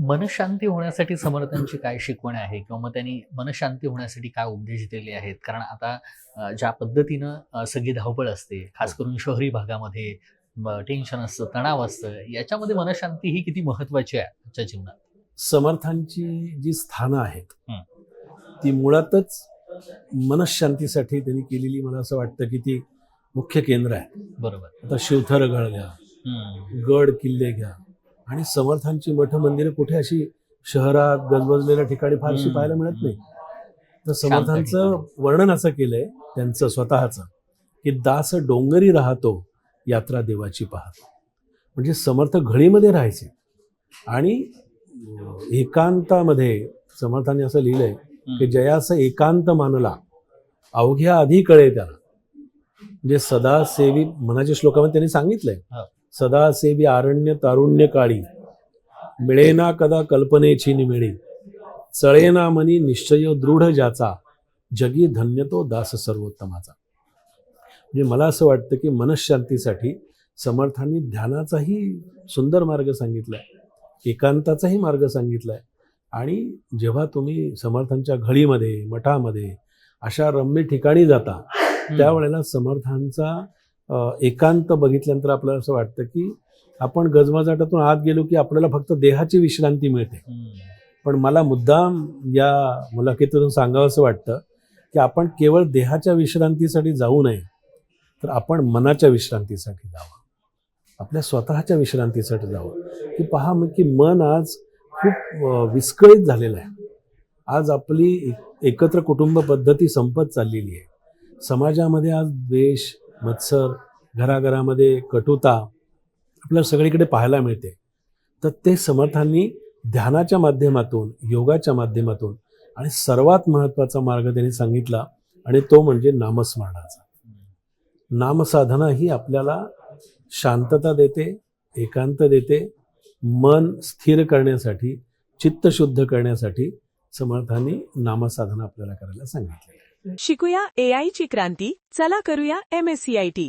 मनशांती होण्यासाठी समर्थांची काय शिकवण आहे किंवा मग त्यांनी मनशांती होण्यासाठी काय उपदेश दिले आहेत? कारण आता ज्या पद्धतीनं सगळी धावपळ असते, खास करून शहरी भागामध्ये टेन्शन असतं, तणाव असतं, याच्यामध्ये मनशांती ही किती महत्त्वाची आहे आजच्या जीवनात? समर्थांची जी स्थानं आहेत हं. ती मुळातच मनःशांतीसाठी त्यांनी केलेली, मला असं वाटतं की ती मुख्य केंद्र आहे. बरोबर. आता शिवथरगड घ्या, हं. गड किल्ले घ्या, आणि समर्थांची मठ मंदिरे कुठे अशी शहरात गजबजलेल्या ठिकाणी फारशी हं. पाहायला मिळत नाही. तर शांत समर्थांचं ठिकाणी. वर्णन असं केलंय त्यांचं स्वतःचं की दास डोंगरी राहतो, यात्रा देवाची पाहतो. म्हणजे समर्थ घळीमध्ये राहायचे आणि एकांतामध्ये समर्थांनी असं लिहिलंय की जयास एकांत मानला अवघ्या आधी कळे त्याला. म्हणजे सदासेवी मनाच्या श्लोकामध्ये त्यांनी सांगितलंय, हो. सदासेवी आरण्य तारुण्य काळी मिळेना कदा कल्पनेची निमिळी चळेना मनी निश्चय दृढ ज्याचा जगी धन्य तो दास सर्वोत्तमाचा. म्हणजे मला असं वाटतं की मनःशांतीसाठी समर्थांनी ध्यानाचाही सुंदर मार्ग सांगितलाय, एकांताचाही मार्ग सांगितलाय. आणि जेव्हा तुम्ही समर्थांच्या घळीमध्ये, मठामध्ये, अशा रम्य ठिकाणी जाता, त्यावेळेला समर्थांचा एकांत बघितल्यानंतर आपल्याला असं वाटतं की आपण गजबजाटातून आत गेलो की आपल्याला फक्त देहाची विश्रांती मिळते. पण मला मुद्दाम या मुलाखतीतून सांगावं असं वाटतं की आपण केवळ देहाच्या विश्रांतीसाठी जाऊ नये, तर आपण मनाच्या विश्रांतीसाठी जावं, आपल्या स्वतःच्या विश्रांतीसाठी जावं. की पहा की मन आज खूप विस्कळीत झालेलं आहे. आज आपली एकत्र कुटुंब पद्धती संपत चाललेली आहे. समाजामध्ये आज द्वेष, मत्सर, घराघरामध्ये कटुता आपल्याला सगळीकडे पाहायला मिळते. तर ते समर्थांनी ध्यानाच्या माध्यमातून, योगाच्या माध्यमातून, आणि सर्वात महत्त्वाचा मार्ग त्यांनी सांगितला, आणि तो म्हणजे नामस्मरणाचा. नामसाधना ही आपल्याला शांतता देते, एकांत देते. मन स्थिर करण्यासाठी, चित्त शुद्ध करण्यासाठी समर्थांनी नामसाधना आपल्याला करायला सांगितली. शिकूया AI ची क्रांती. चला करूया MSCIT.